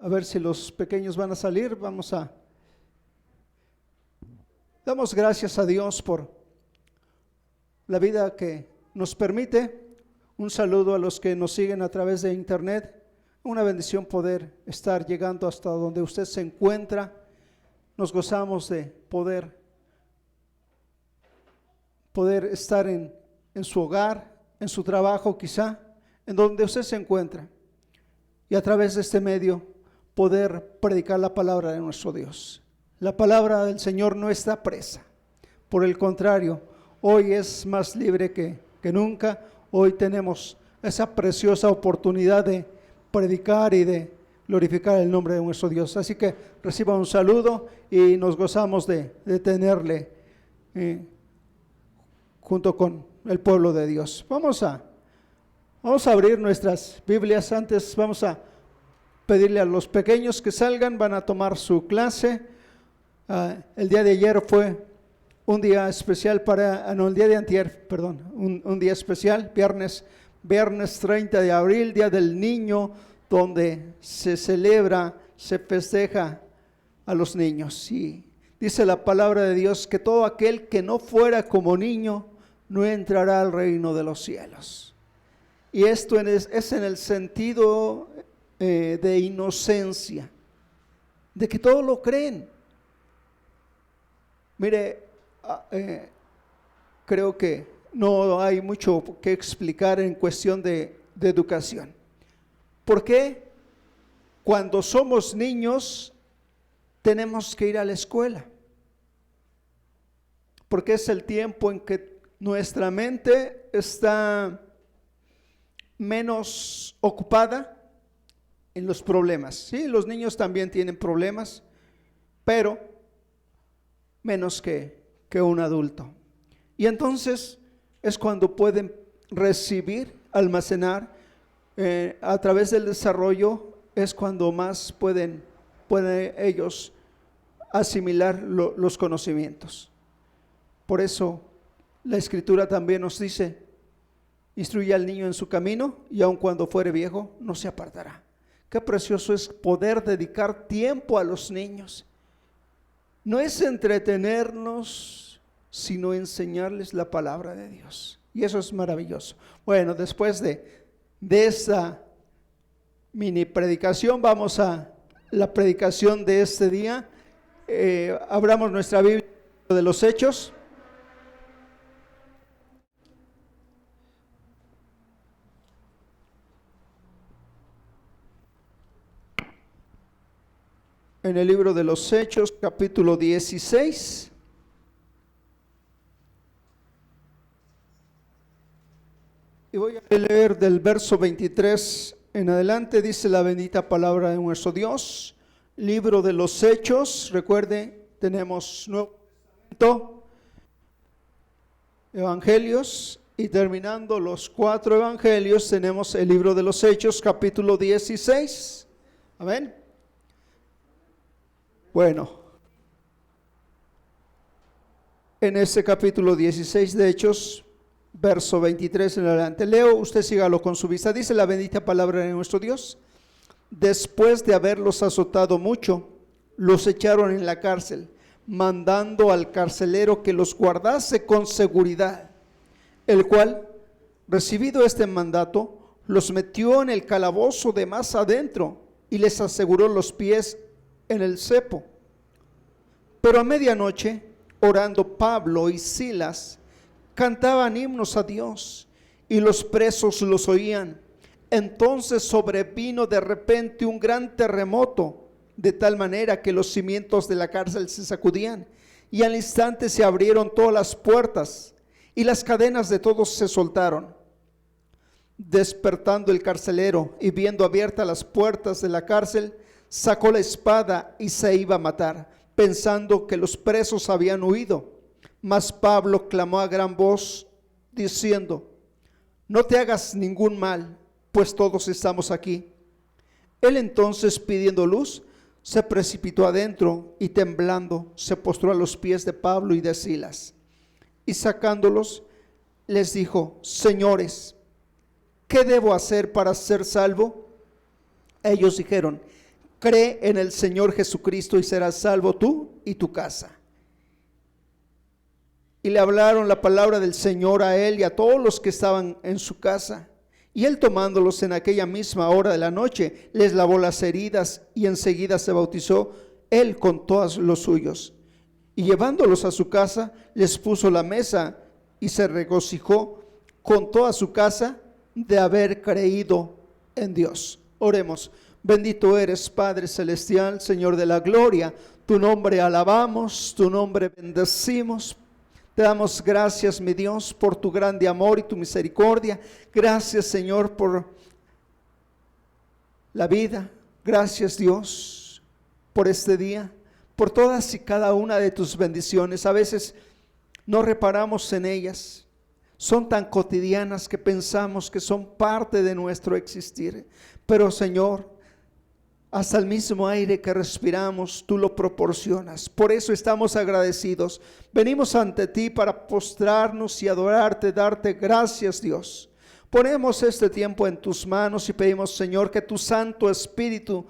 A ver si los pequeños van a salir. Damos gracias a Dios por la vida que nos permite. Un saludo a los que nos siguen a través de internet. Una bendición poder estar llegando hasta donde usted se encuentra. Nos gozamos de poder estar en su hogar, en su trabajo quizá, en donde usted se encuentra. Y a través de este medio poder predicar la palabra de nuestro Dios. La palabra del Señor no está presa. Por el contrario, hoy es más libre que nunca. Hoy tenemos esa preciosa oportunidad de predicar y de glorificar el nombre de nuestro Dios. Así que reciba un saludo y nos gozamos de tenerle junto con el pueblo de Dios. Vamos a abrir nuestras Biblias. Antes vamos a pedirle a los pequeños que salgan, van a tomar su clase. El día de ayer fue un día especial el día de antier, perdón, un día especial, viernes 30 de abril, Día del Niño, donde se celebra, se festeja a los niños. Y dice la palabra de Dios que todo aquel que no fuera como niño no entrará al reino de los cielos. Y esto es en el sentido de inocencia, de que todos lo creen. Mire, creo que no hay mucho que explicar en cuestión de educación. ¿Por qué? Cuando somos niños tenemos que ir a la escuela, porque es el tiempo en que nuestra mente está menos ocupada en los problemas. Sí, los niños también tienen problemas, pero menos que un adulto. Y entonces es cuando pueden recibir, almacenar, a través del desarrollo, es cuando más pueden ellos asimilar los conocimientos. Por eso la Escritura también nos dice: instruye al niño en su camino, y aun cuando fuere viejo no se apartará. Qué precioso es poder dedicar tiempo a los niños. No es entretenernos, sino enseñarles la palabra de Dios. Y eso es maravilloso. Bueno, después de esta mini predicación, vamos a la predicación de este día. Abramos nuestra Biblia de los Hechos. En el libro de los Hechos, capítulo 16. Y voy a leer del verso 23 en adelante. Dice la bendita palabra de nuestro Dios. Libro de los Hechos. Recuerde, tenemos Nuevo Testamento, Evangelios, y terminando los 4 evangelios tenemos el libro de los Hechos, capítulo 16. Amén. Bueno, en este capítulo 16 de Hechos, verso 23 en adelante, leo, usted sígalo con su vista. Dice la bendita palabra de nuestro Dios: después de haberlos azotado mucho, los echaron en la cárcel, mandando al carcelero que los guardase con seguridad, el cual, recibido este mandato, los metió en el calabozo de más adentro y les aseguró los pies en el cepo. Pero a medianoche, orando Pablo y Silas, cantaban himnos a Dios, y los presos los oían. Entonces sobrevino de repente un gran terremoto, de tal manera que los cimientos de la cárcel se sacudían, y al instante se abrieron todas las puertas, y las cadenas de todos se soltaron. Despertando el carcelero y viendo abiertas las puertas de la cárcel, sacó la espada y se iba a matar, pensando que los presos habían huido. Mas Pablo clamó a gran voz, diciendo: no te hagas ningún mal, pues todos estamos aquí. Él entonces, pidiendo luz, se precipitó adentro y temblando se postró a los pies de Pablo y de Silas. Y sacándolos, les dijo: señores, ¿qué debo hacer para ser salvo? Ellos dijeron: cree en el Señor Jesucristo y serás salvo tú y tu casa. Y le hablaron la palabra del Señor a él y a todos los que estaban en su casa. Y él, tomándolos en aquella misma hora de la noche, les lavó las heridas y enseguida se bautizó él con todos los suyos. Y llevándolos a su casa, les puso la mesa y se regocijó con toda su casa de haber creído en Dios. Oremos. Bendito eres, Padre celestial, Señor de la gloria. Tu nombre alabamos, tu nombre bendecimos. Te damos gracias, mi Dios, por tu grande amor y tu misericordia. Gracias, Señor, por la vida. Gracias, Dios, por este día, por todas y cada una de tus bendiciones. A veces no reparamos en ellas. Son tan cotidianas que pensamos que son parte de nuestro existir. Pero, Señor, hasta el mismo aire que respiramos, tú lo proporcionas. Por eso estamos agradecidos. Venimos ante ti para postrarnos y adorarte, darte gracias, Dios. Ponemos este tiempo en tus manos y pedimos, Señor, que tu Santo Espíritu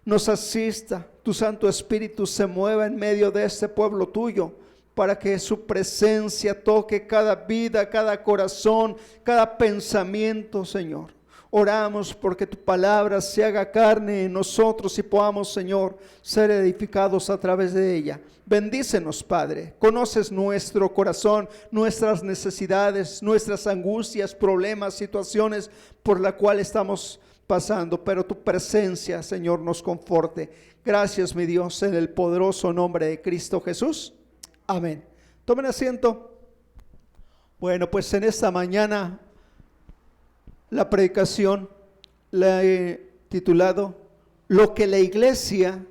nos asista. Tu Santo Espíritu se mueva en medio de este pueblo tuyo, para que su presencia toque cada vida, cada corazón, cada pensamiento, Señor. Oramos porque tu palabra se haga carne en nosotros y podamos, Señor, ser edificados a través de ella. Bendícenos, Padre. Conoces nuestro corazón, nuestras necesidades, nuestras angustias, problemas, situaciones por las cuales estamos pasando, pero tu presencia, Señor, nos conforte. Gracias, mi Dios, en el poderoso nombre de Cristo Jesús. Amén. Tomen asiento. Bueno, pues en esta mañana la predicación la he titulado Lo que la iglesia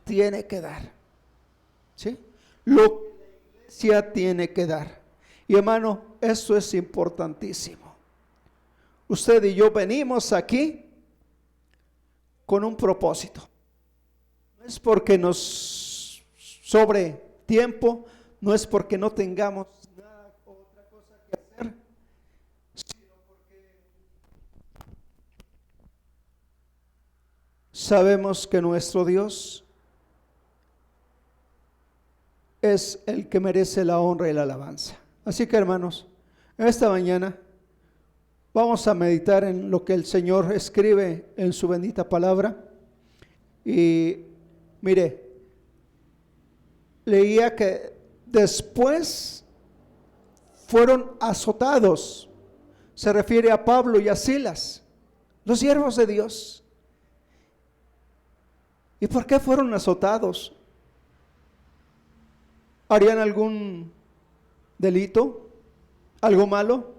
tiene que dar. ¿Sí? Lo que la iglesia tiene que dar. Y hermano, eso es importantísimo. Usted y yo venimos aquí con un propósito. No es porque nos sobre tiempo, no es porque no tengamos nada, otra cosa que hacer, sino porque sabemos que nuestro Dios es el que merece la honra y la alabanza. Así que, hermanos, esta mañana vamos a meditar en lo que el Señor escribe en su bendita palabra. Y mire, leía que después fueron azotados. Se refiere a Pablo y a Silas, los siervos de Dios. ¿Y por qué fueron azotados? ¿Harían algún delito? ¿Algo malo?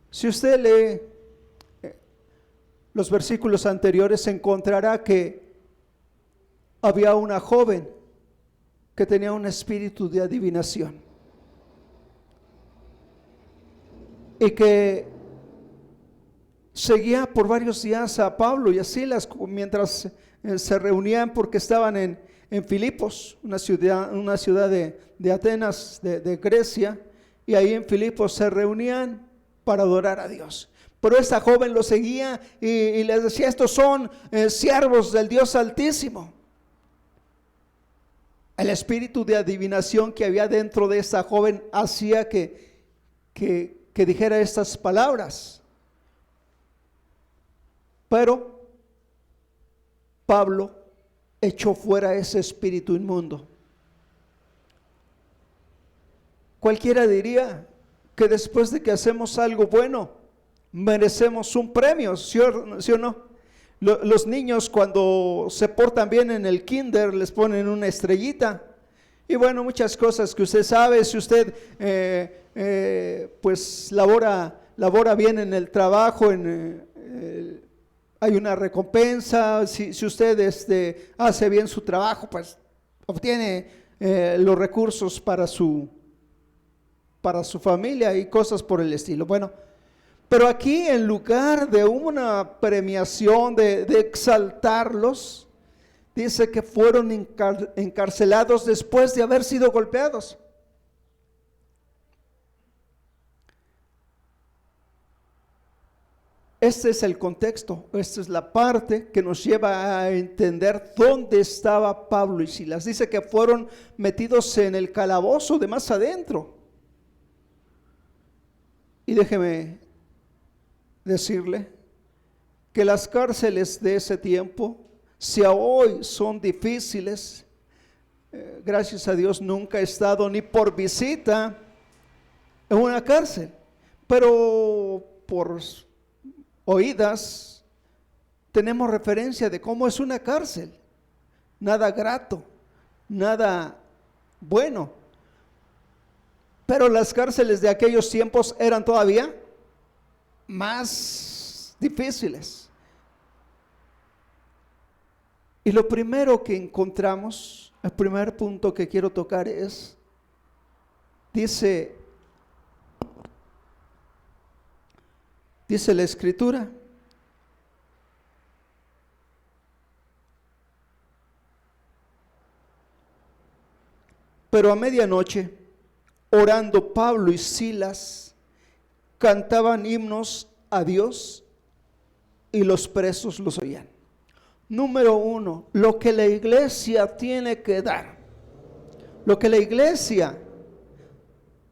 Si usted lee los versículos anteriores, encontrará que había una joven que tenía un espíritu de adivinación y que seguía por varios días a Pablo y a Silas mientras se reunían, porque estaban en Filipos, una ciudad de Atenas, de Grecia, y ahí en Filipos se reunían para adorar a Dios. Pero esta joven lo seguía y les decía: estos son siervos del Dios Altísimo. El espíritu de adivinación que había dentro de esta joven hacía que dijera estas palabras. Pero Pablo echó fuera ese espíritu inmundo. Cualquiera diría que después de que hacemos algo bueno, merecemos un premio, ¿sí o no? Los niños, cuando se portan bien en el kinder, les ponen una estrellita. Y bueno, muchas cosas que usted sabe. Si usted pues labora bien en el trabajo, hay una recompensa. Si usted hace bien su trabajo, pues obtiene los recursos para su familia y cosas por el estilo. Bueno, pero aquí, en lugar de una premiación, de exaltarlos, dice que fueron encarcelados después de haber sido golpeados. Este es el contexto, esta es la parte que nos lleva a entender dónde estaba Pablo y Silas. Dice que fueron metidos en el calabozo de más adentro. Y déjeme decirle que las cárceles de ese tiempo, si a hoy son difíciles, gracias a Dios nunca he estado ni por visita en una cárcel, pero por oídas tenemos referencia de cómo es una cárcel. Nada grato, nada bueno. Pero las cárceles de aquellos tiempos eran todavía más difíciles. Y lo primero que encontramos, el primer punto que quiero tocar es, dice la Escritura, pero a medianoche, orando Pablo y Silas, cantaban himnos a Dios y los presos los oían. Número uno, lo que la iglesia tiene que dar, lo que la iglesia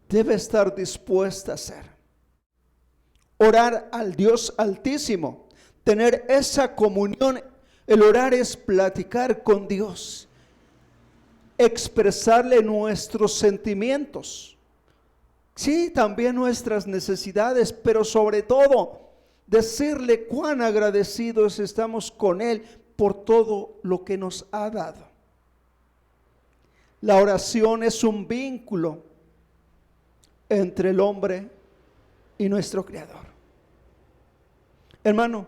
debe estar dispuesta a hacer. Orar al Dios Altísimo, tener esa comunión. El orar es platicar con Dios, expresarle nuestros sentimientos, sí, también nuestras necesidades, pero sobre todo decirle cuán agradecidos estamos con Él por todo lo que nos ha dado. La oración es un vínculo entre el hombre y nuestro Creador. Hermano,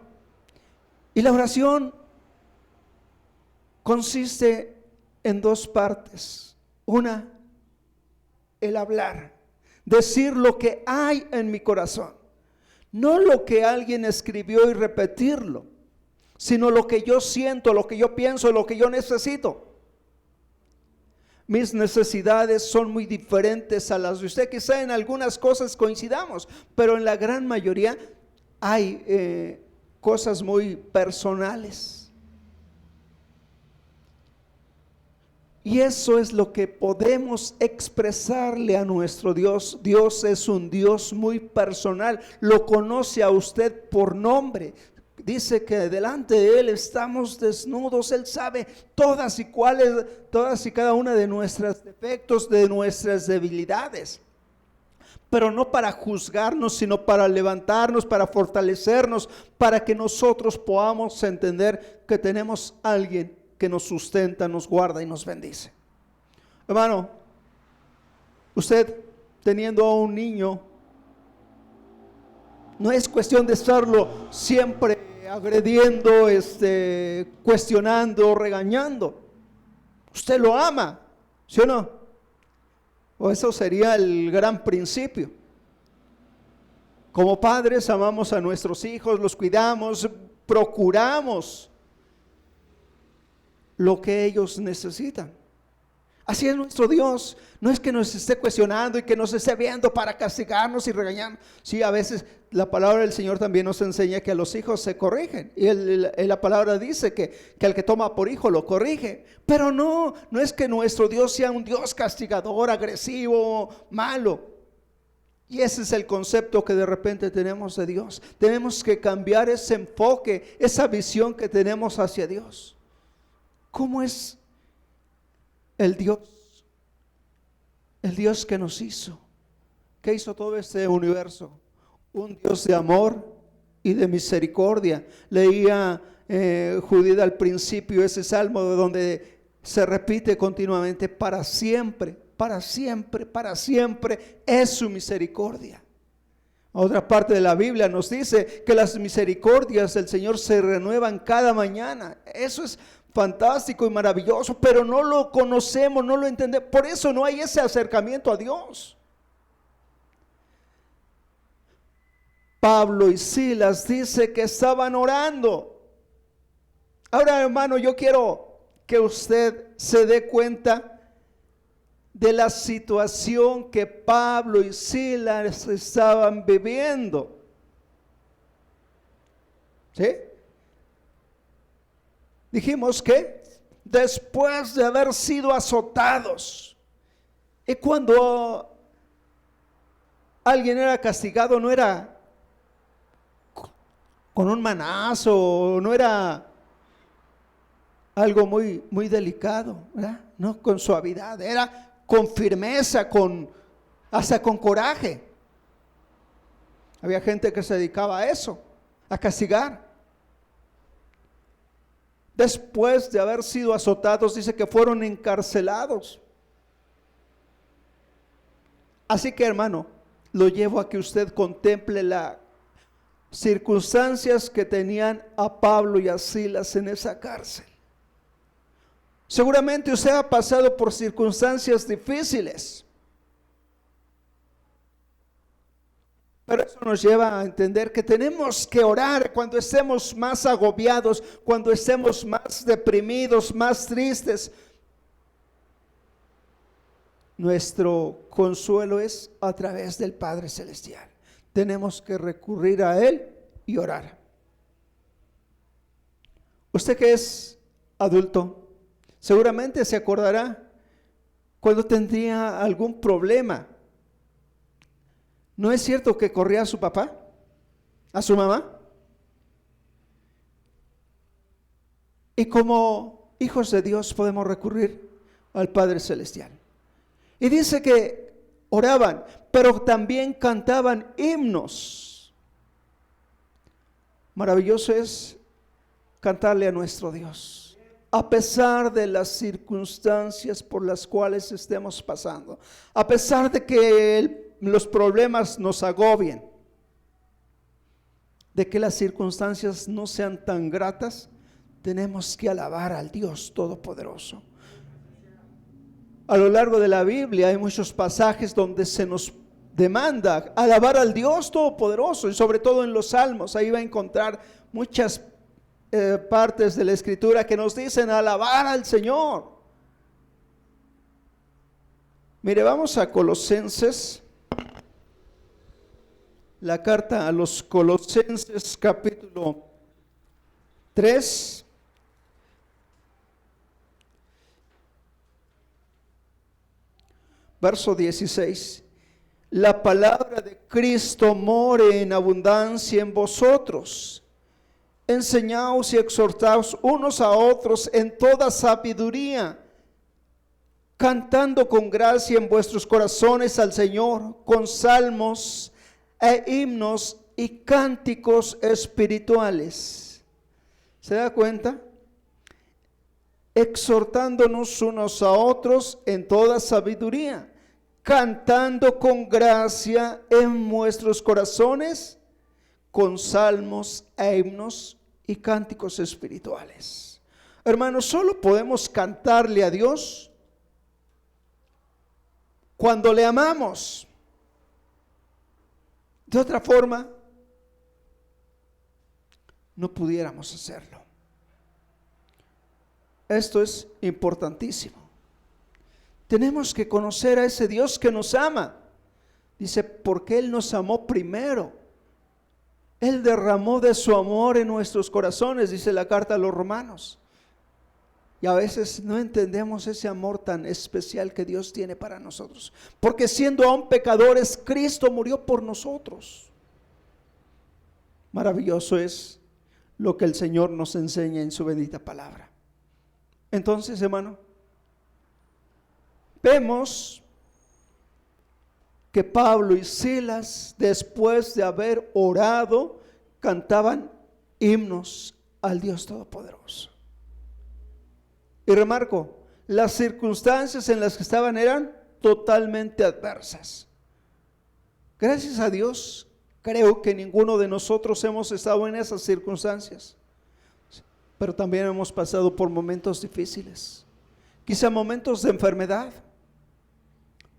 y la oración consiste en dos partes. Una, el hablar, decir lo que hay en mi corazón, no lo que alguien escribió y repetirlo, sino lo que yo siento, lo que yo pienso, lo que yo necesito. Mis necesidades son muy diferentes a las de usted. Quizá en algunas cosas coincidamos, pero en la gran mayoría hay cosas muy personales. Y eso es lo que podemos expresarle a nuestro Dios. Dios es un Dios muy personal, lo conoce a usted por nombre. Dice que delante de Él estamos desnudos. Él sabe todas y cada una de nuestros defectos, de nuestras debilidades. Pero no para juzgarnos, sino para levantarnos, para fortalecernos, para que nosotros podamos entender que tenemos a alguien que nos sustenta, nos guarda y nos bendice. Hermano, usted teniendo a un niño, no es cuestión de estarlo siempre agrediendo, cuestionando, regañando. Usted lo ama, ¿sí o no? O eso sería el gran principio. Como padres amamos a nuestros hijos, los cuidamos, procuramos lo que ellos necesitan. Así es nuestro Dios. No es que nos esté cuestionando y que nos esté viendo para castigarnos y regañarnos. Sí, a veces la palabra del Señor también nos enseña que a los hijos se corrigen. Y la palabra dice que al que toma por hijo lo corrige. Pero no es que nuestro Dios sea un Dios castigador, agresivo, malo. Y ese es el concepto que de repente tenemos de Dios. Tenemos que cambiar ese enfoque, esa visión que tenemos hacia Dios. ¿Cómo es el Dios que nos hizo, que hizo todo este universo? Un Dios de amor y de misericordia. Leía Judith al principio ese salmo donde se repite continuamente: para siempre, para siempre, para siempre es su misericordia. Otra parte de la Biblia nos dice que las misericordias del Señor se renuevan cada mañana. Eso es fantástico y maravilloso, pero no lo conocemos, no lo entendemos. Por eso no hay ese acercamiento a Dios. Pablo y Silas dice que estaban orando. Ahora, hermano, yo quiero que usted se dé cuenta de la situación que Pablo y Silas estaban viviendo. ¿Sí? Dijimos que después de haber sido azotados, y cuando alguien era castigado no era con un manazo, no era algo muy, muy delicado, ¿verdad? No con suavidad, era con firmeza, hasta con coraje. Había gente que se dedicaba a eso, a castigar. Después de haber sido azotados, dice que fueron encarcelados. Así que, hermano, lo llevo a que usted contemple las circunstancias que tenían a Pablo y a Silas en esa cárcel. Seguramente usted ha pasado por circunstancias difíciles, pero eso nos lleva a entender que tenemos que orar cuando estemos más agobiados, cuando estemos más deprimidos, más tristes. Nuestro consuelo es a través del Padre Celestial. Tenemos que recurrir a Él y orar. Usted que es adulto, seguramente se acordará cuando tendría algún problema. ¿No es cierto que corría a su papá, a su mamá? Y como hijos de Dios podemos recurrir al Padre Celestial. Y dice que oraban, pero también cantaban himnos. Maravilloso es cantarle a nuestro Dios, a pesar de las circunstancias por las cuales estemos pasando, a pesar de que los problemas nos agobien, de que las circunstancias no sean tan gratas, tenemos que alabar al Dios Todopoderoso. A lo largo de la Biblia hay muchos pasajes donde se nos demanda alabar al Dios Todopoderoso, y sobre todo en los Salmos. Ahí va a encontrar muchas partes de la Escritura que nos dicen alabar al Señor. Mire, vamos a Colosenses, la carta a los Colosenses capítulo 3. Verso 16. La palabra de Cristo more en abundancia en vosotros. Enseñaos y exhortaos unos a otros en toda sabiduría, cantando con gracia en vuestros corazones al Señor, con salmos e himnos y cánticos espirituales. ¿Se da cuenta? Exhortándonos unos a otros en toda sabiduría, cantando con gracia en vuestros corazones, con salmos e himnos y cánticos espirituales. Hermanos, solo podemos cantarle a Dios cuando le amamos. De otra forma, no pudiéramos hacerlo. Esto es importantísimo. Tenemos que conocer a ese Dios que nos ama. Dice, porque Él nos amó primero. Él derramó de su amor en nuestros corazones, dice la carta a los Romanos. Y a veces no entendemos ese amor tan especial que Dios tiene para nosotros. Porque siendo aún pecadores, Cristo murió por nosotros. Maravilloso es lo que el Señor nos enseña en su bendita palabra. Entonces, hermano, vemos que Pablo y Silas, después de haber orado, cantaban himnos al Dios Todopoderoso. Y remarco, las circunstancias en las que estaban eran totalmente adversas. Gracias a Dios, creo que ninguno de nosotros hemos estado en esas circunstancias. Pero también hemos pasado por momentos difíciles, quizá momentos de enfermedad,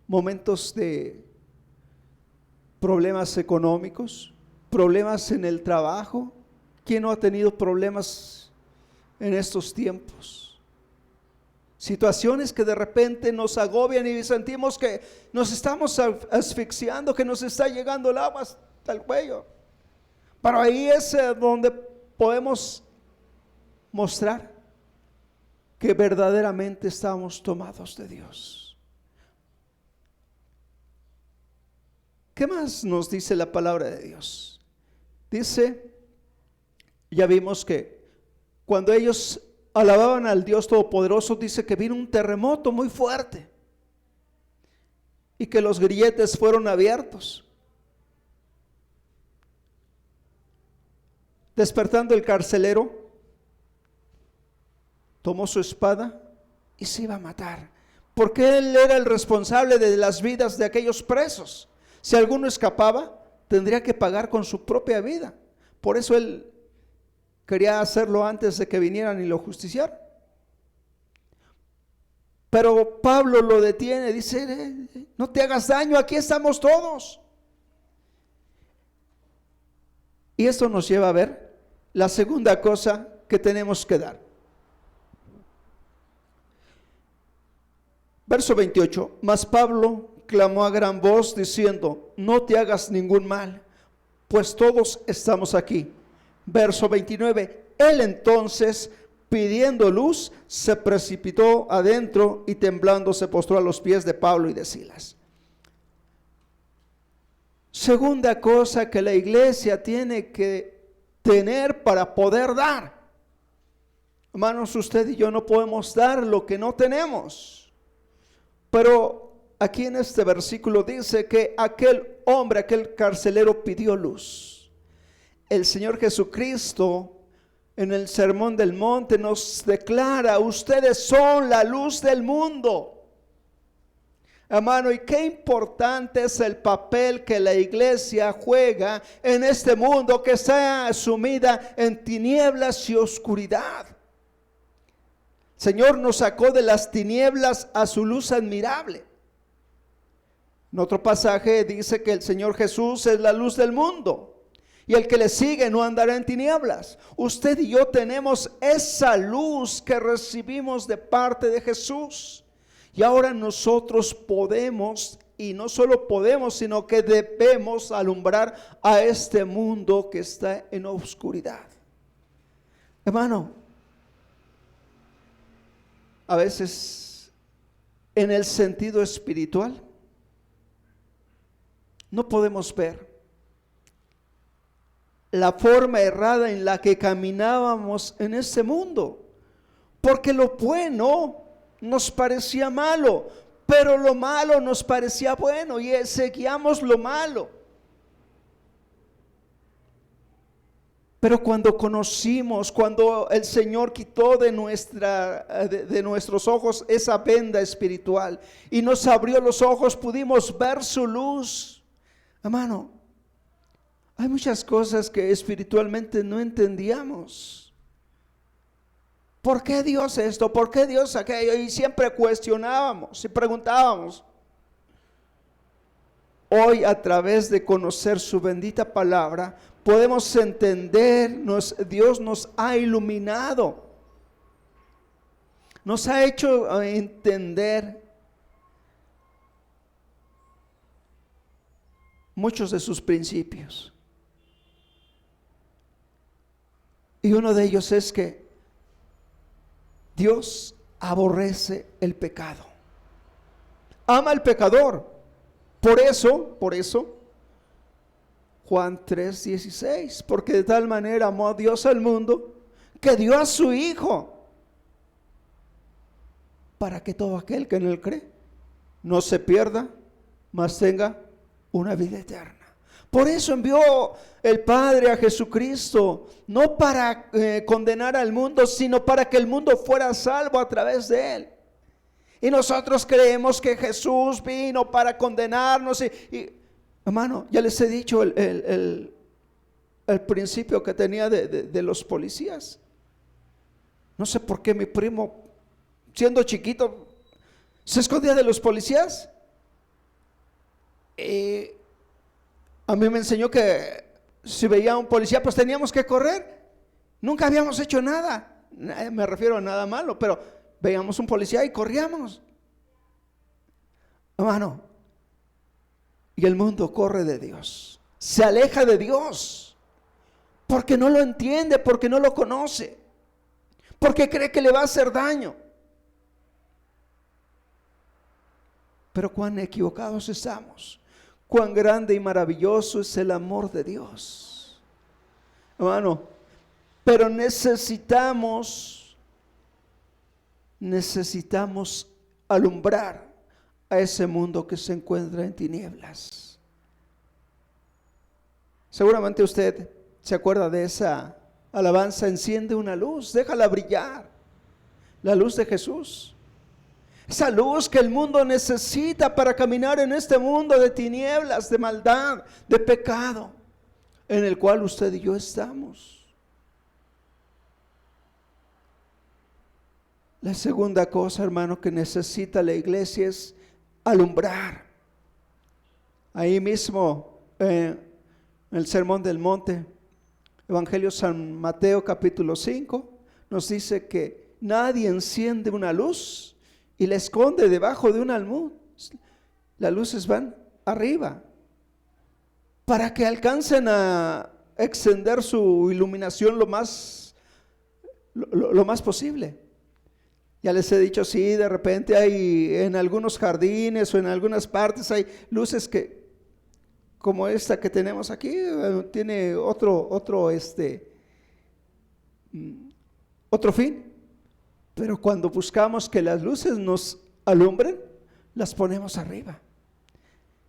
momentos de problemas económicos, problemas en el trabajo. ¿Quién no ha tenido problemas en estos tiempos? Situaciones que de repente nos agobian y sentimos que nos estamos asfixiando, que nos está llegando el agua hasta el cuello. Pero ahí es donde podemos mostrar que verdaderamente estamos tomados de Dios. ¿Qué más nos dice la palabra de Dios? Dice, ya vimos que cuando ellos alababan al Dios Todopoderoso, dice que vino un terremoto muy fuerte y que los grilletes fueron abiertos. Despertando el carcelero, tomó su espada y se iba a matar, porque él era el responsable de las vidas de aquellos presos. Si alguno escapaba, tendría que pagar con su propia vida. Por eso él quería hacerlo antes de que vinieran y lo justiciaran. Pero Pablo lo detiene, dice, no te hagas daño, aquí estamos todos. Y esto nos lleva a ver la segunda cosa que tenemos que dar. Verso 28, mas Pablo clamó a gran voz diciendo, no te hagas ningún mal, pues todos estamos aquí. Verso 29, él entonces, pidiendo luz, se precipitó adentro y temblando se postró a los pies de Pablo y de Silas. Segunda cosa que la iglesia tiene que tener para poder dar. Hermanos, usted y yo no podemos dar lo que no tenemos. Pero aquí en este versículo dice que aquel hombre, aquel carcelero pidió luz. El Señor Jesucristo en el Sermón del Monte nos declara, ustedes son la luz del mundo. Hermano, y qué importante es el papel que la iglesia juega en este mundo que está sumida en tinieblas y oscuridad. El Señor nos sacó de las tinieblas a su luz admirable. En otro pasaje dice que el Señor Jesús es la luz del mundo y el que le sigue no andará en tinieblas. Usted y yo tenemos esa luz que recibimos de parte de Jesús. Y ahora nosotros podemos, y no solo podemos, sino que debemos alumbrar a este mundo que está en oscuridad. Hermano, a veces en el sentido espiritual no podemos ver la forma errada en la que caminábamos en este mundo, porque lo bueno nos parecía malo, pero lo malo nos parecía bueno y seguíamos lo malo. Pero cuando conocimos, cuando el Señor quitó de nuestros ojos esa venda espiritual y nos abrió los ojos, pudimos ver su luz. Hermano, hay muchas cosas que espiritualmente no entendíamos. ¿Por qué Dios esto? ¿Por qué Dios aquello? Y siempre cuestionábamos y preguntábamos. Hoy, a través de conocer su bendita palabra, podemos entender, Dios nos ha iluminado, nos ha hecho entender muchos de sus principios. Y uno de ellos es que Dios aborrece el pecado, ama al pecador. Por eso, Juan 3:16, porque de tal manera amó a Dios al mundo, que dio a su Hijo, para que todo aquel que en él cree, no se pierda, mas tenga una vida eterna. Por eso envió el Padre a Jesucristo, no para condenar al mundo, sino para que el mundo fuera salvo a través de él. Y nosotros creemos que Jesús vino para condenarnos. Hermano, ya les he dicho el principio que tenía de los policías. No sé por qué mi primo, siendo chiquito, se escondía de los policías. A mí me enseñó que si veía a un policía, pues teníamos que correr. Nunca habíamos hecho nada, me refiero a nada malo, pero veíamos un policía y corríamos. Hermano, y el mundo corre de Dios, se aleja de Dios. porque no lo entiende, porque no lo conoce, porque cree que le va a hacer daño. Pero cuán equivocados estamos, cuán grande y maravilloso es el amor de Dios, hermano. Pero necesitamos alumbrar a ese mundo que se encuentra en tinieblas. Seguramente usted se acuerda de esa alabanza: enciende una luz, déjala brillar, la luz de Jesús. Esa luz que el mundo necesita para caminar en este mundo de tinieblas, de maldad, de pecado, en el cual usted y yo estamos. La segunda cosa, hermano, que necesita la iglesia es alumbrar. Ahí mismo, en el Sermón del Monte, Evangelio San Mateo capítulo 5, nos dice que nadie enciende una luz y la esconde debajo de un almud. Las luces van arriba para que alcancen a extender su iluminación lo más posible. Ya les he dicho, sí, de repente hay en algunos jardines o en algunas partes hay luces que, como esta que tenemos aquí, tiene otro fin. Pero cuando buscamos que las luces nos alumbren, las ponemos arriba.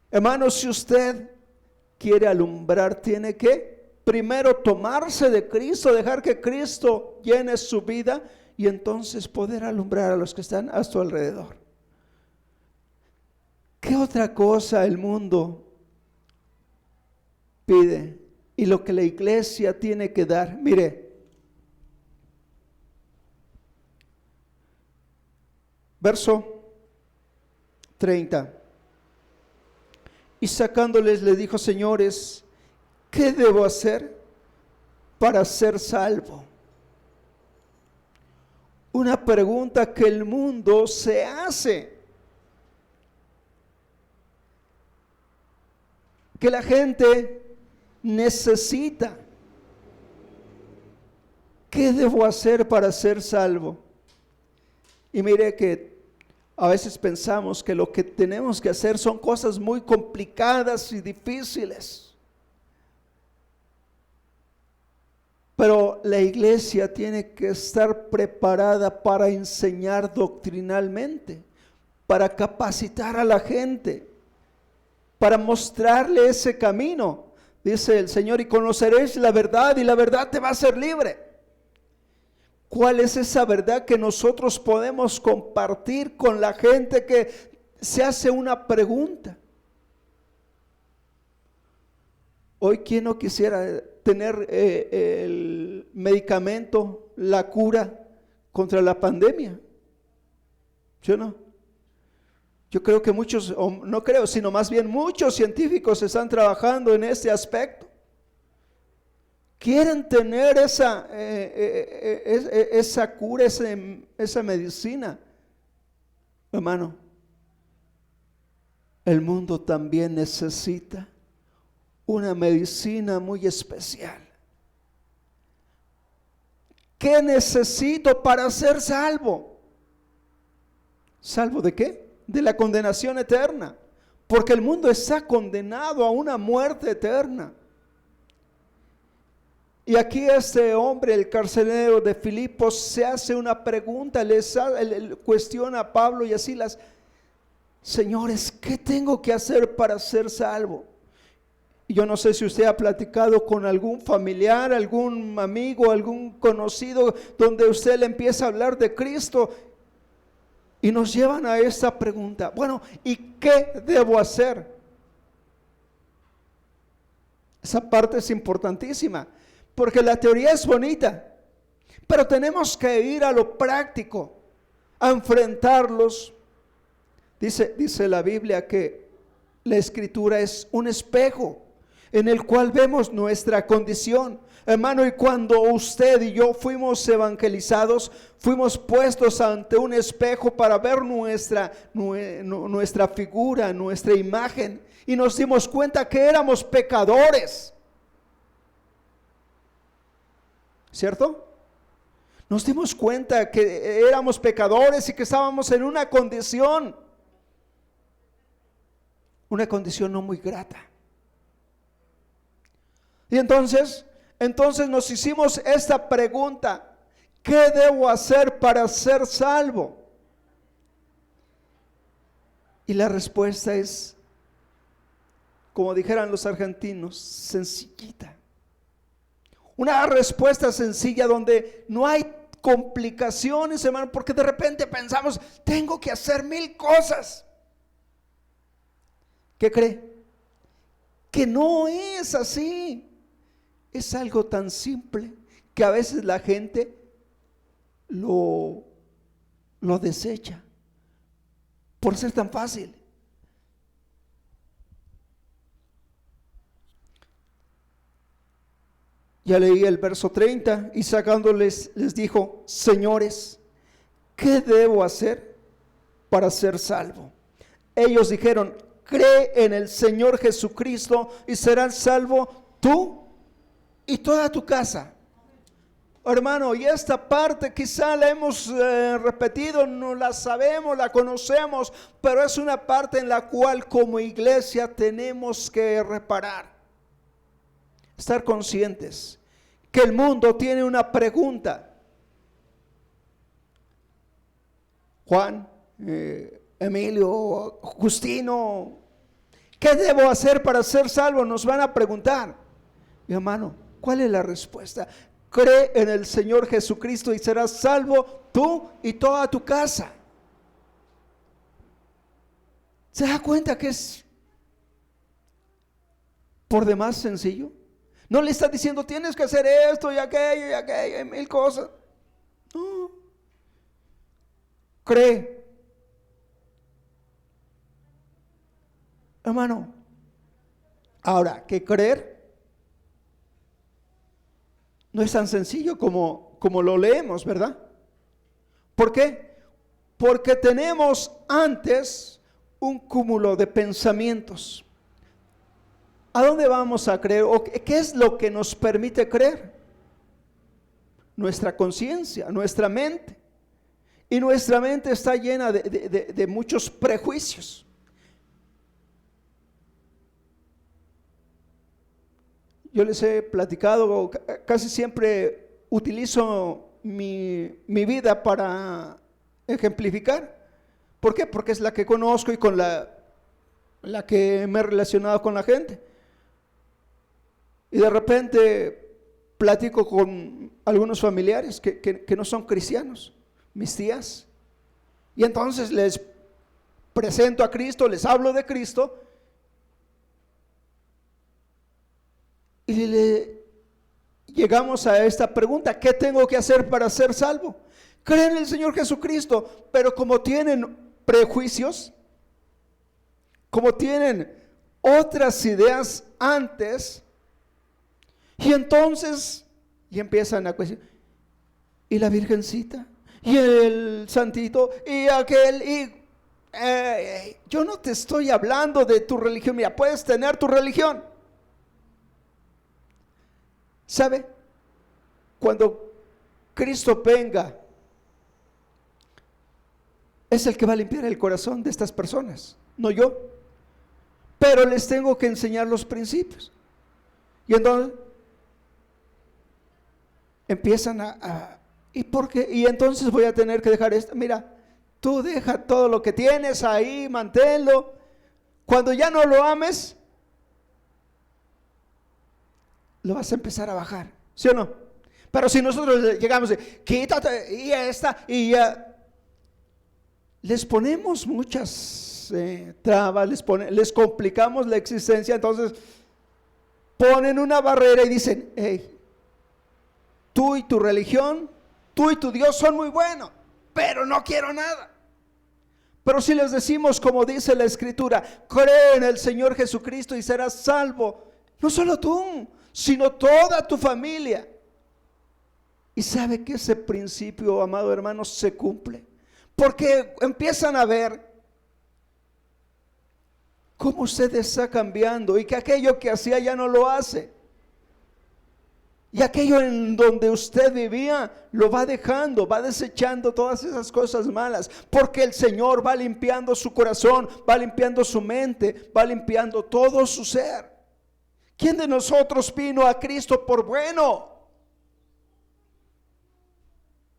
Hermanos, si usted quiere alumbrar, tiene que primero tomarse de Cristo, dejar que Cristo llene su vida, y entonces poder alumbrar a los que están a su alrededor. ¿Qué otra cosa el mundo pide? Y lo que la iglesia tiene que dar. Mire, verso 30. Y sacándoles le dijo: señores, ¿qué debo hacer para ser salvo? Una pregunta que el mundo se hace, que la gente necesita. ¿Qué debo hacer para ser salvo? Y mire que a veces pensamos que lo que tenemos que hacer son cosas muy complicadas y difíciles. Pero la iglesia tiene que estar preparada para enseñar doctrinalmente, para capacitar a la gente, para mostrarle ese camino. Dice el Señor: y conoceréis la verdad, y la verdad te va a hacer libre. ¿Cuál es esa verdad que nosotros podemos compartir con la gente que se hace una pregunta? Hoy, ¿quién no quisiera tener el medicamento, la cura contra la pandemia? ¿Sí o no? Yo creo que muchos, o no creo, sino más bien muchos científicos están trabajando en este aspecto. Quieren tener esa cura, esa medicina. Hermano, el mundo también necesita una medicina muy especial. ¿Qué necesito para ser salvo? ¿Salvo de qué? De la condenación eterna, porque el mundo está condenado a una muerte eterna. Y aquí este hombre, el carcelero de Filipos, se hace una pregunta, le cuestiona a Pablo y a Silas: señores, ¿qué tengo que hacer para ser salvo? Y yo no sé si usted ha platicado con algún familiar, algún amigo, algún conocido, donde usted le empieza a hablar de Cristo y nos llevan a esta pregunta: bueno, ¿y qué debo hacer? Esa parte es importantísima, porque la teoría es bonita, pero tenemos que ir a lo práctico, a enfrentarlos. Dice la Biblia que la Escritura es un espejo en el cual vemos nuestra condición. Hermano, y cuando usted y yo fuimos evangelizados, fuimos puestos ante un espejo para ver nuestra figura, nuestra imagen, y nos dimos cuenta que éramos pecadores. ¿cierto? Nos dimos cuenta que éramos pecadores y que estábamos en una condición no muy grata. Y entonces nos hicimos esta pregunta: ¿qué debo hacer para ser salvo? Y la respuesta es, como dijeran los argentinos, sencillita. Una respuesta sencilla donde no hay complicaciones, hermano, porque de repente pensamos, tengo que hacer 1000 cosas. ¿Qué cree? Que no es así. Es algo tan simple que a veces la gente lo desecha por ser tan fácil. Ya leí el verso 30, y sacándoles les dijo: señores, ¿qué debo hacer para ser salvo? Ellos dijeron: cree en el Señor Jesucristo y serás salvo tú y toda tu casa. Hermano, y esta parte quizá la hemos repetido, no la sabemos, la conocemos, pero es una parte en la cual como iglesia tenemos que reparar. Estar conscientes que el mundo tiene una pregunta. Juan, Emilio, Justino, ¿qué debo hacer para ser salvo? Nos van a preguntar. Mi hermano, ¿cuál es la respuesta? Cree en el Señor Jesucristo y serás salvo tú y toda tu casa. ¿Se da cuenta que es por demás sencillo? No le está diciendo tienes que hacer esto y aquello y 1000 cosas. No. Cree. Hermano, ahora, que creer no es tan sencillo como lo leemos, ¿verdad? ¿Por qué? Porque tenemos antes un cúmulo de pensamientos. ¿A dónde vamos a creer? ¿O qué es lo que nos permite creer? Nuestra conciencia, nuestra mente. Y nuestra mente está llena de muchos prejuicios. Yo les he platicado, casi siempre utilizo mi vida para ejemplificar. ¿Por qué? Porque es la que conozco y con la que me he relacionado con la gente. Y de repente platico con algunos familiares que no son cristianos, mis tías. Y entonces les presento a Cristo, les hablo de Cristo. Y llegamos a esta pregunta: ¿qué tengo que hacer para ser salvo? Creen en el Señor Jesucristo, pero como tienen prejuicios, como tienen otras ideas antes, y entonces empiezan a cuestionar, y la Virgencita, y el Santito, y aquel, y yo no te estoy hablando de tu religión. Mira, puedes tener tu religión. ¿Sabe? Cuando Cristo venga, es el que va a limpiar el corazón de estas personas, no yo. Pero les tengo que enseñar los principios. Y entonces empiezan ¿y por qué? Y entonces voy a tener que dejar esto. Mira, tú deja todo lo que tienes ahí, manténlo. Cuando ya no lo ames, lo vas a empezar a bajar, ¿sí o no? Pero si nosotros llegamos quítate y esta y ya, les ponemos muchas trabas, les complicamos la existencia. Entonces ponen una barrera y dicen: hey, tú y tu religión, tú y tu Dios son muy buenos, pero no quiero nada. Pero si les decimos, como dice la Escritura, cree en el Señor Jesucristo y serás salvo, no solo tú, sino toda tu familia. Y sabe que ese principio, amado hermano, se cumple, porque empiezan a ver cómo usted está cambiando y que aquello que hacía ya no lo hace. Y aquello en donde usted vivía, lo va dejando, va desechando todas esas cosas malas, porque el Señor va limpiando su corazón, va limpiando su mente, va limpiando todo su ser. ¿Quién de nosotros vino a Cristo por bueno?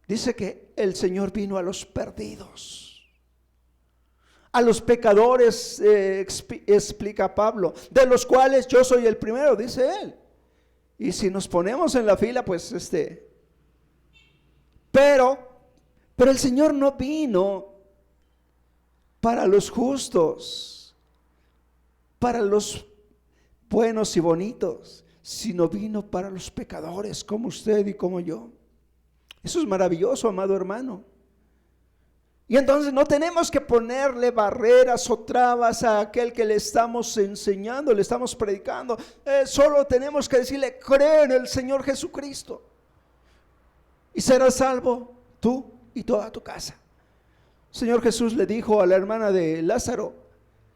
Dice que el Señor vino a los perdidos, a los pecadores, explica Pablo, de los cuales yo soy el primero, dice él. Y si nos ponemos en la fila, pues pero el Señor no vino para los justos, para los buenos y bonitos, sino vino para los pecadores como usted y como yo. Eso es maravilloso, amado hermano. Y entonces no tenemos que ponerle barreras o trabas a aquel que le estamos enseñando, le estamos predicando. Solo tenemos que decirle: cree en el Señor Jesucristo y serás salvo tú y toda tu casa. Señor Jesús le dijo a la hermana de Lázaro: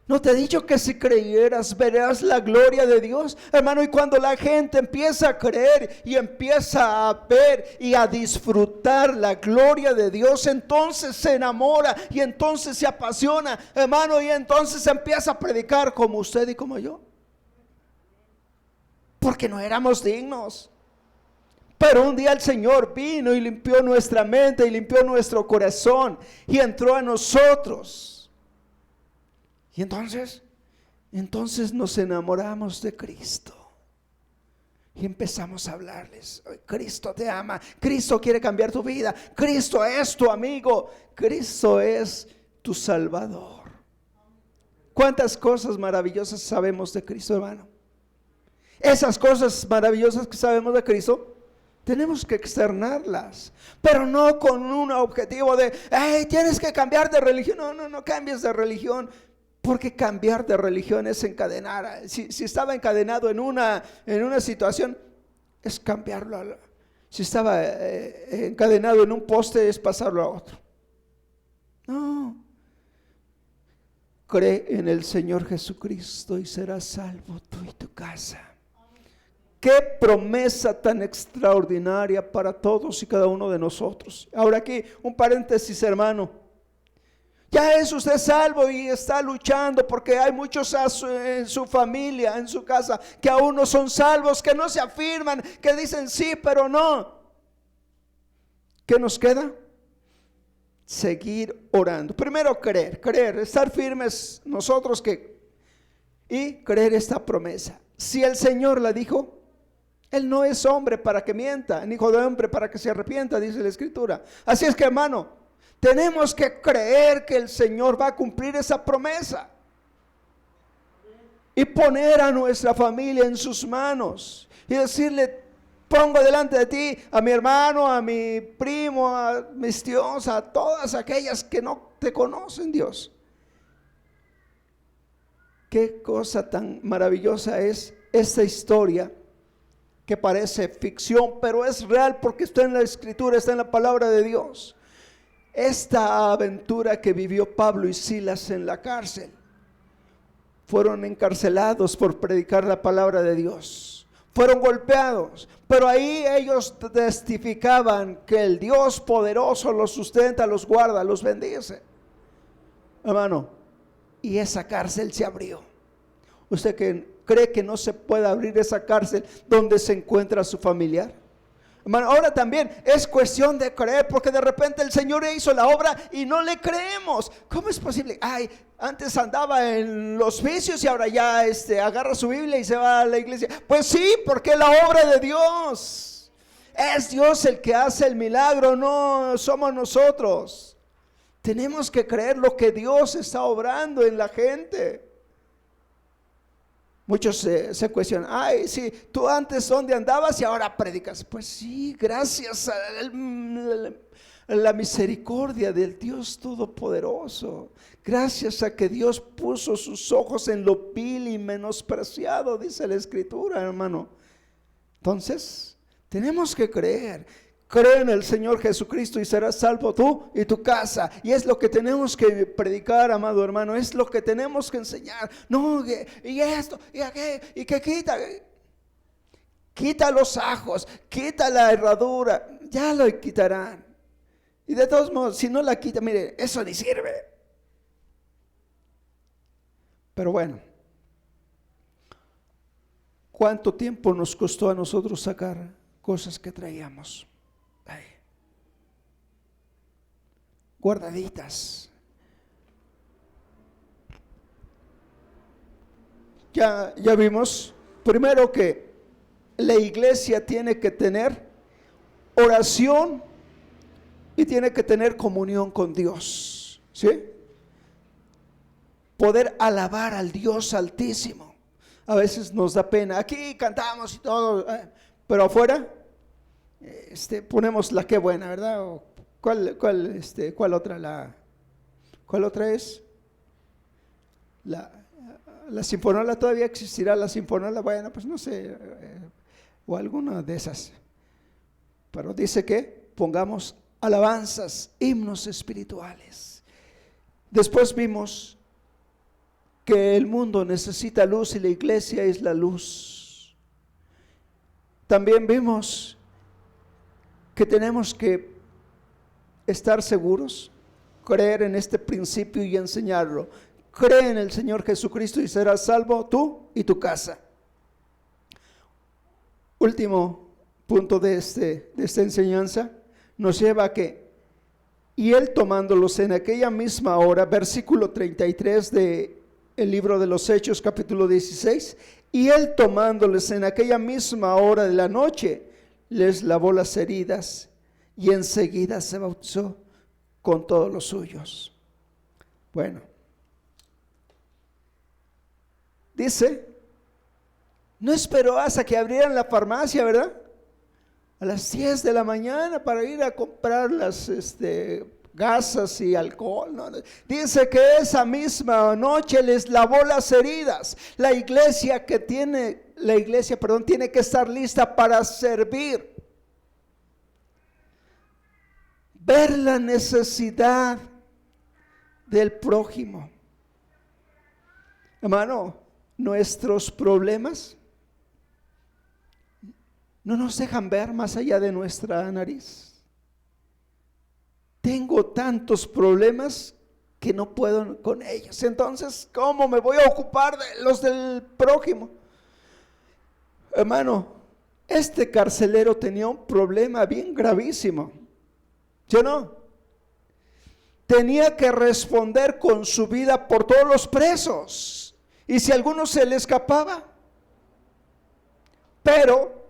¿no te he dicho que si creyeras verás la gloria de Dios? Hermano, y cuando la gente empieza a creer y empieza a ver y a disfrutar la gloria de Dios, entonces se enamora y entonces se apasiona, hermano, y entonces empieza a predicar como usted y como yo. Porque no éramos dignos. Pero un día el Señor vino y limpió nuestra mente y limpió nuestro corazón y entró a nosotros. Y entonces nos enamoramos de Cristo y empezamos a hablarles: Cristo te ama, Cristo quiere cambiar tu vida, Cristo es tu amigo, Cristo es tu Salvador. ¿Cuántas cosas maravillosas sabemos de Cristo, hermano? Esas cosas maravillosas que sabemos de Cristo tenemos que externarlas, pero no con un objetivo de: tienes que cambiar de religión. No cambies de religión. Porque cambiar de religión es encadenar. Si estaba encadenado en una situación, es cambiarlo. Si estaba encadenado en un poste, es pasarlo a otro. No. Cree en el Señor Jesucristo y serás salvo tú y tu casa. Qué promesa tan extraordinaria para todos y cada uno de nosotros. Ahora aquí un paréntesis, hermano. Ya es usted salvo y está luchando, porque hay muchos en su familia, en su casa, que aún no son salvos, que no se afirman, que dicen sí, pero no. ¿Qué nos queda? Seguir orando. Primero creer, estar firmes nosotros y creer esta promesa. Si el Señor la dijo, Él no es hombre para que mienta, ni hijo de hombre para que se arrepienta, dice la Escritura. Así es que, hermano, tenemos que creer que el Señor va a cumplir esa promesa y poner a nuestra familia en sus manos y decirle: pongo delante de ti a mi hermano, a mi primo, a mis tíos, a todas aquellas que no te conocen, Dios. Qué cosa tan maravillosa es esta historia, que parece ficción, pero es real porque está en la Escritura, está en la palabra de Dios. Esta aventura que vivió Pablo y Silas en la cárcel, fueron encarcelados por predicar la palabra de Dios, fueron golpeados, pero ahí ellos testificaban que el Dios poderoso los sustenta, los guarda, los bendice, hermano. Y esa cárcel se abrió. ¿Usted cree que no se puede abrir esa cárcel donde se encuentra su familiar? Hermano, ahora también es cuestión de creer, porque de repente el Señor hizo la obra y no le creemos. ¿Cómo es posible? Antes andaba en los vicios y ahora ya agarra su Biblia y se va a la iglesia. Pues sí, porque es la obra de Dios. Es Dios el que hace el milagro, no somos nosotros. Tenemos que creer lo que Dios está obrando en la gente. Muchos se cuestionan: sí, tú antes ¿dónde andabas y ahora predicas? Pues sí, gracias a la misericordia del Dios Todopoderoso. Gracias a que Dios puso sus ojos en lo vil y menospreciado, dice la Escritura, hermano. Entonces, tenemos que creer. Cree en el Señor Jesucristo y serás salvo tú y tu casa. Y es lo que tenemos que predicar, amado hermano. Es lo que tenemos que enseñar. No, y esto, y aquello, y que quita. quita los ajos, quita la herradura, ya lo quitarán. Y de todos modos, si no la quita, mire, eso ni sirve. Pero bueno, ¿cuánto tiempo nos costó a nosotros sacar cosas que traíamos ahí, guardaditas? Ya vimos, primero, que la iglesia tiene que tener oración y tiene que tener comunión con Dios, ¿sí? Poder alabar al Dios Altísimo. A veces nos da pena, aquí cantamos y todo, pero afuera ponemos la qué buena, ¿verdad? O ¿cuál otra? ¿Cuál otra es? La sinfonola, todavía existirá la sinfonola, bueno, pues no sé, o alguna de esas. Pero dice que pongamos alabanzas, himnos espirituales. Después vimos que el mundo necesita luz y la iglesia es la luz. También vimos que tenemos que estar seguros, creer en este principio y enseñarlo. Cree en el Señor Jesucristo y serás salvo tú y tu casa. Último punto de esta enseñanza nos lleva a que, y él tomándolos en aquella misma hora, versículo 33 de el libro de los Hechos, capítulo 16, y él tomándoles en aquella misma hora de la noche, les lavó las heridas y enseguida se bautizó con todos los suyos. Bueno, dice, no esperó hasta que abrieran la farmacia, ¿verdad? A las 10 de la mañana para ir a comprar las gasas y alcohol, ¿no? Dice que esa misma noche les lavó las heridas. La iglesia tiene que estar lista para servir. Ver la necesidad del prójimo. Hermano, nuestros problemas no nos dejan ver más allá de nuestra nariz. Tengo tantos problemas que no puedo con ellos. Entonces, ¿cómo me voy a ocupar de los del prójimo? Hermano, este carcelero tenía un problema bien gravísimo. ¿Yo no? Tenía que responder con su vida por todos los presos. Y si alguno se le escapaba. Pero,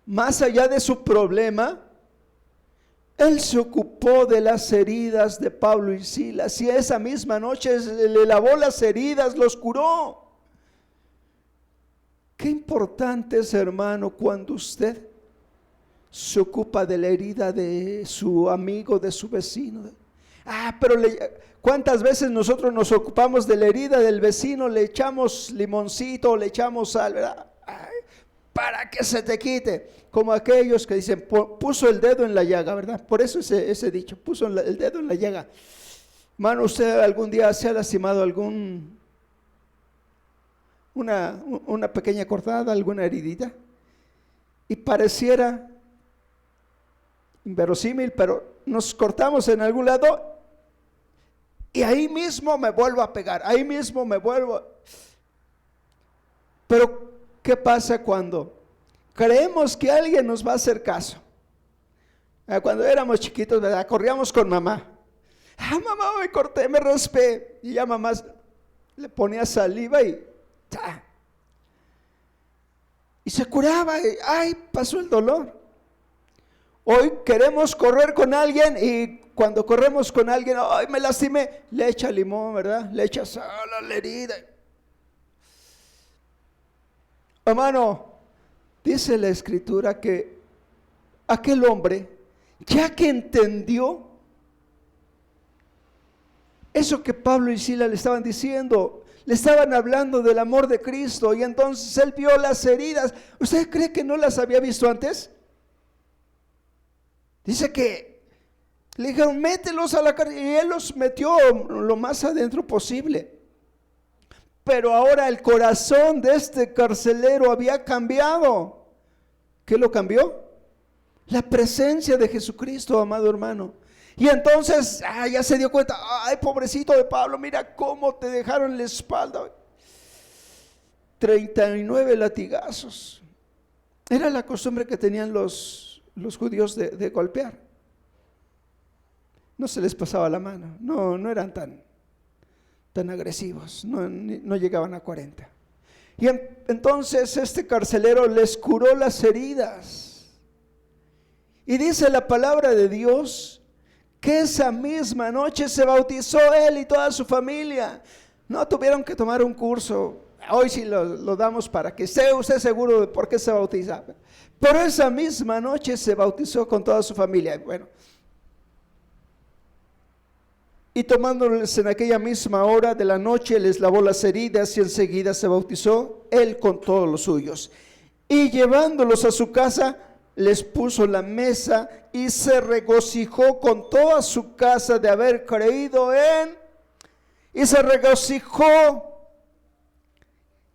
más allá de su problema, él se ocupó de las heridas de Pablo y Silas, y esa misma noche le lavó las heridas, los curó. Qué importante es, hermano, cuando usted se ocupa de la herida de su amigo, de su vecino. Pero ¿cuántas veces nosotros nos ocupamos de la herida del vecino? Le echamos limoncito, le echamos sal, ¿verdad? Para que se te quite, como aquellos que dicen, puso el dedo en la llaga, ¿verdad? Por eso ese dicho, puso el dedo en la llaga. Hermano, ¿usted algún día se ha lastimado una pequeña cortada, alguna heridita? Y pareciera inverosímil, pero nos cortamos en algún lado y ahí mismo me vuelvo a pegar, ahí mismo me vuelvo. Pero ¿qué pasa cuando creemos que alguien nos va a hacer caso? Cuando éramos chiquitos, ¿verdad? Corríamos con mamá. Mamá, me corté, me raspé. Y ya mamá le ponía saliva y se curaba. Y pasó el dolor. Hoy queremos correr con alguien y cuando corremos con alguien, me lastimé, le echa limón, ¿verdad? Le echa sal a la herida. Hermano, dice la escritura que aquel hombre, ya que entendió eso que Pablo y Silas le estaban diciendo, le estaban hablando del amor de Cristo, y entonces él vio las heridas. ¿Usted cree que no las había visto antes? Dice que le dijeron, mételos a la cárcel, y él los metió lo más adentro posible. pero ahora el corazón de este carcelero había cambiado. ¿Qué lo cambió? La presencia de Jesucristo, amado hermano. Y entonces ya se dio cuenta, ay, pobrecito de Pablo, mira cómo te dejaron en la espalda. 39 latigazos. Era la costumbre que tenían los judíos de golpear. No se les pasaba la mano, no eran tan agresivos, no llegaban a 40. Y entonces este carcelero les curó las heridas. Y dice la palabra de Dios que esa misma noche se bautizó él y toda su familia. No tuvieron que tomar un curso. Hoy sí lo damos para que esté usted seguro de por qué se bautiza. Pero esa misma noche se bautizó con toda su familia. Bueno, y tomándoles en aquella misma hora de la noche, les lavó las heridas y enseguida se bautizó él con todos los suyos. Y llevándolos a su casa, les puso la mesa y se regocijó con toda su casa de haber creído y se regocijó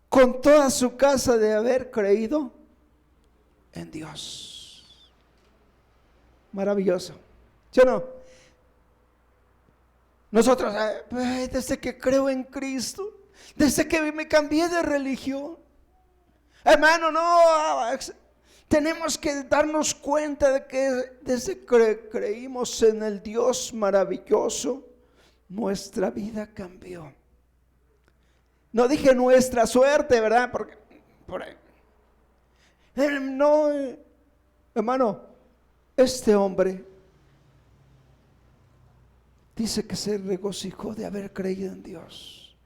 con toda su casa de haber creído en Dios. Maravilloso, ¿sí o no? Nosotros, desde que creo en Cristo, desde que me cambié de religión, hermano, no, tenemos que darnos cuenta de que desde que creímos en el Dios maravilloso, nuestra vida cambió. No dije nuestra suerte, ¿verdad? Porque por ahí. No, hermano, este hombre dice que se regocijó de haber creído en Dios,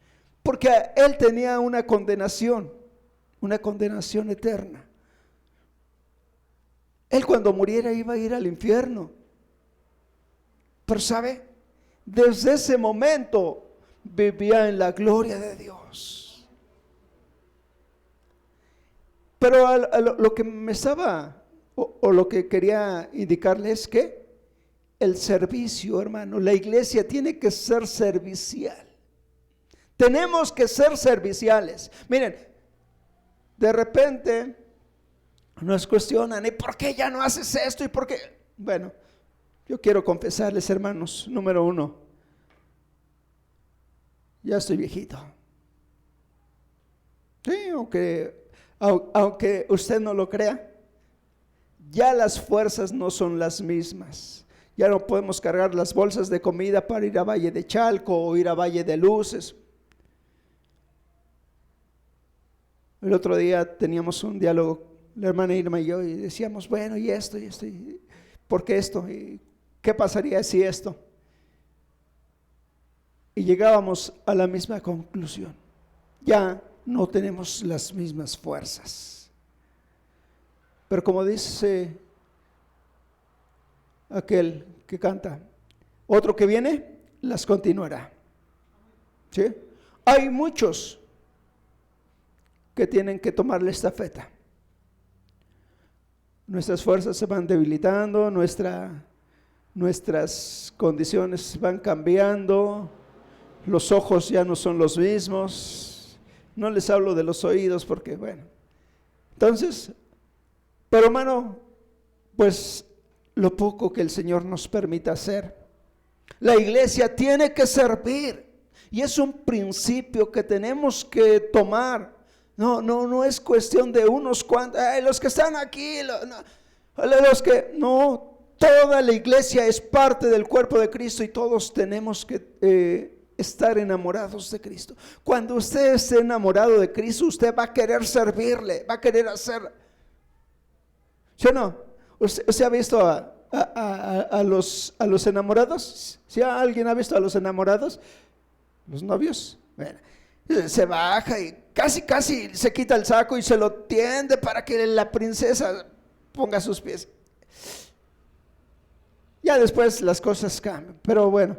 porque él tenía una condenación eterna. Él cuando muriera iba a ir al infierno. Pero ¿sabe? Desde ese momento vivía en la gloria de Dios. Pero lo que me estaba, o lo que quería indicarle es que el servicio, hermano, la iglesia tiene que ser servicial. Tenemos que ser serviciales. Miren, de repente nos cuestionan, ¿y por qué ya no haces esto? ¿Y por qué? Bueno, yo quiero confesarles, hermanos, número uno, ya estoy viejito. Sí, aunque usted no lo crea, ya las fuerzas no son las mismas. Ya no podemos cargar las bolsas de comida para ir a Valle de Chalco o ir a Valle de Luces. El otro día teníamos un diálogo, la hermana Irma y yo, y decíamos, bueno, y esto, ¿por qué esto? ¿Y qué pasaría si esto? Y llegábamos a la misma conclusión. Ya no tenemos las mismas fuerzas. Pero como dice aquel que canta, otro que viene las continuará. ¿Sí? Hay muchos que tienen que tomar la estafeta. Nuestras fuerzas se van debilitando, nuestras condiciones van cambiando, los ojos ya no son los mismos. No les hablo de los oídos porque, bueno, entonces, pero hermano, pues lo poco que el Señor nos permita hacer. La iglesia tiene que servir y es un principio que tenemos que tomar. No es cuestión de unos cuantos, los que están aquí, toda la iglesia es parte del cuerpo de Cristo y todos tenemos que estar enamorados de Cristo. Cuando usted esté enamorado de Cristo, usted va a querer servirle, va a querer hacer. ¿Sí o no? ¿Usted ha visto a los enamorados? ¿Sí alguien ha visto a los enamorados? Los novios. Bueno, se baja y casi se quita el saco y se lo tiende para que la princesa ponga sus pies. Ya después las cosas cambian, pero bueno,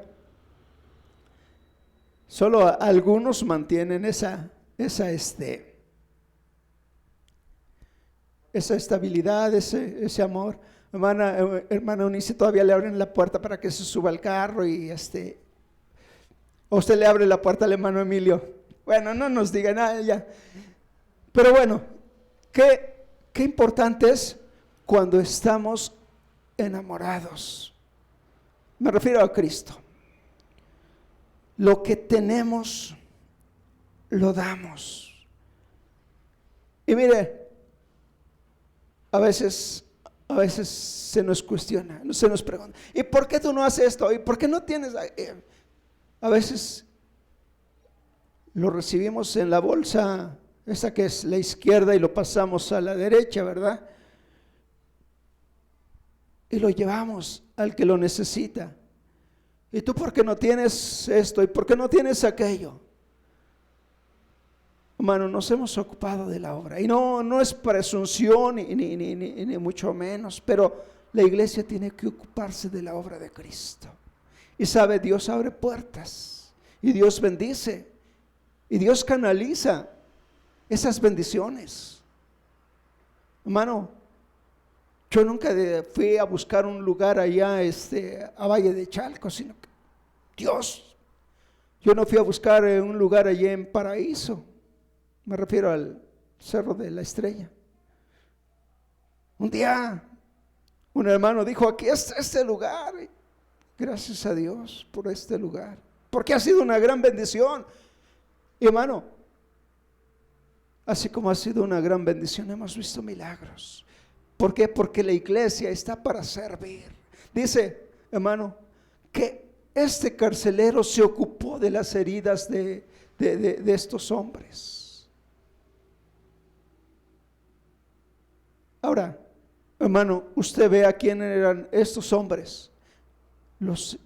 solo algunos mantienen esa estabilidad, ese amor. Hermana Eunice, todavía le abren la puerta para que se suba al carro y o usted le abre la puerta al hermano Emilio. Bueno, no nos digan nada ya. Pero bueno, qué importante es cuando estamos enamorados. Me refiero a Cristo. Lo que tenemos, lo damos. Y mire, a veces se nos cuestiona, se nos pregunta, ¿y por qué tú no haces esto? ¿Y por qué no tienes? A veces lo recibimos en la bolsa, esa que es la izquierda, y lo pasamos a la derecha, ¿verdad? Y lo llevamos al que lo necesita. ¿Y tú por qué no tienes esto? ¿Y por qué no tienes aquello? Hermano, nos hemos ocupado de la obra. Y no es presunción ni mucho menos, pero la iglesia tiene que ocuparse de la obra de Cristo. Y sabe, Dios abre puertas. Y Dios bendice. Y Dios canaliza esas bendiciones. Hermano, yo nunca fui a buscar un lugar allá a Valle de Chalco, sino que Dios. Yo no fui a buscar un lugar allá en Paraíso. Me refiero al Cerro de la Estrella. Un día un hermano dijo, aquí está este lugar. Gracias a Dios por este lugar, porque ha sido una gran bendición. Y hermano, así como ha sido una gran bendición, hemos visto milagros. ¿Por qué? Porque la iglesia está para servir. Dice, hermano, que este carcelero se ocupó de las heridas de estos hombres. Ahora, hermano, usted ve a quién eran estos hombres. Los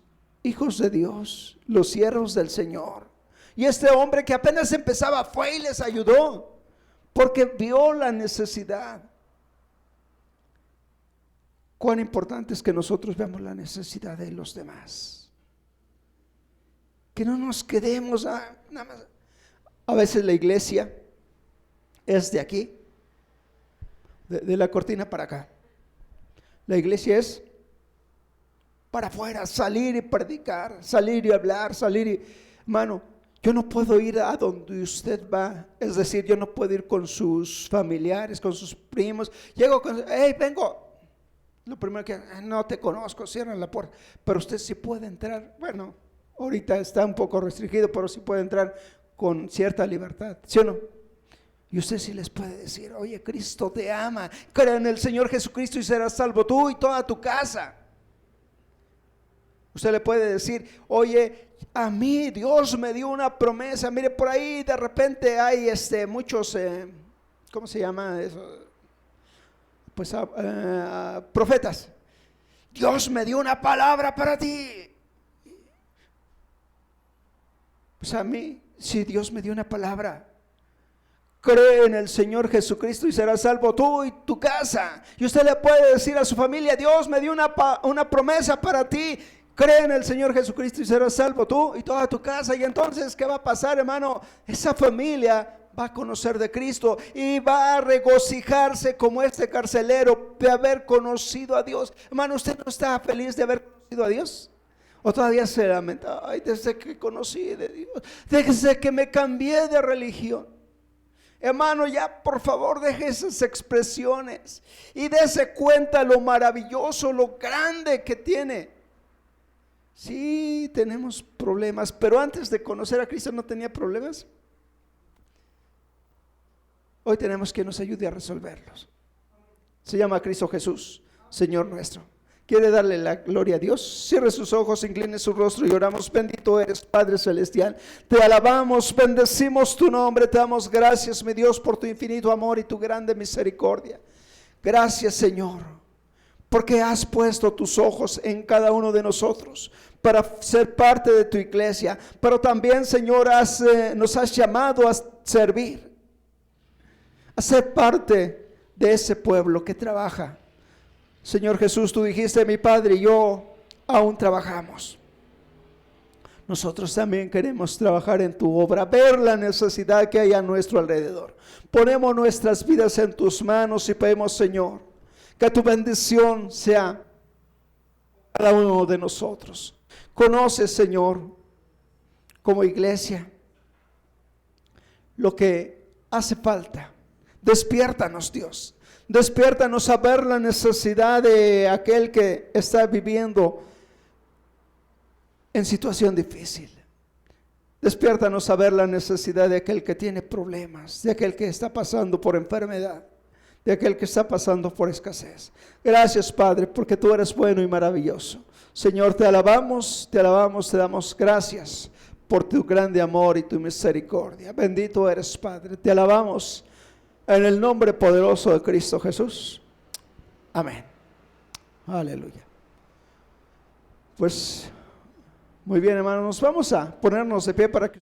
hijos de Dios, los siervos del Señor. Y este hombre que apenas empezaba fue y les ayudó, porque vio la necesidad. Cuán importante es que nosotros veamos la necesidad de los demás. Que no nos quedemos nada más. A veces la iglesia es de aquí, de la cortina para acá. La iglesia es para afuera, salir y predicar, salir y hablar, hermano, yo no puedo ir a donde usted va, es decir, yo no puedo ir con sus familiares, con sus primos. Llego con, hey, vengo. Lo primero que, no te conozco, cierran la puerta. Pero usted sí puede entrar. Bueno, ahorita está un poco restringido, pero sí puede entrar con cierta libertad, ¿sí o no? Y usted sí les puede decir, oye, Cristo te ama, cree en el Señor Jesucristo y serás salvo tú y toda tu casa. Usted le puede decir, oye, a mí Dios me dio una promesa. Mire, por ahí de repente hay muchos, ¿cómo se llama eso? Pues profetas. Dios me dio una palabra para ti. Pues a mí, si Dios me dio una palabra, cree en el Señor Jesucristo y serás salvo tú y tu casa. Y usted le puede decir a su familia, Dios me dio una promesa para ti. Cree en el Señor Jesucristo y serás salvo tú y toda tu casa. Y entonces, ¿qué va a pasar, hermano? Esa familia va a conocer de Cristo y va a regocijarse como este carcelero de haber conocido a Dios. Hermano, ¿usted no está feliz de haber conocido a Dios? ¿O todavía se lamenta? Ay, desde que conocí de Dios, desde que me cambié de religión. Hermano, ya por favor deje esas expresiones y dése cuenta lo maravilloso, lo grande que tiene. Sí, tenemos problemas, pero antes de conocer a Cristo no tenía problemas. Hoy tenemos que nos ayude a resolverlos. Se llama Cristo Jesús, Señor nuestro. ¿Quiere darle la gloria a Dios? Cierre sus ojos, incline su rostro y oramos. Bendito eres, Padre Celestial. Te alabamos, bendecimos tu nombre. Te damos gracias, mi Dios, por tu infinito amor y tu grande misericordia. Gracias, Señor, porque has puesto tus ojos en cada uno de nosotros para ser parte de tu iglesia. Pero también, Señor, nos has llamado a servir, a ser parte de ese pueblo que trabaja. Señor Jesús, tú dijiste, mi Padre y yo aún trabajamos. Nosotros también queremos trabajar en tu obra, ver la necesidad que hay a nuestro alrededor. Ponemos nuestras vidas en tus manos y pedimos, Señor, que tu bendición sea cada uno de nosotros. Conoce, Señor, como iglesia, lo que hace falta. Despiértanos, Dios. Despiértanos a ver la necesidad de aquel que está viviendo en situación difícil. Despiértanos a ver la necesidad de aquel que tiene problemas, de aquel que está pasando por enfermedad, de aquel que está pasando por escasez. Gracias, Padre, porque tú eres bueno y maravilloso. Señor, te alabamos, te damos gracias por tu grande amor y tu misericordia. Bendito eres, Padre. Te alabamos en el nombre poderoso de Cristo Jesús. Amén. Aleluya. Pues muy bien, hermanos, vamos a ponernos de pie para que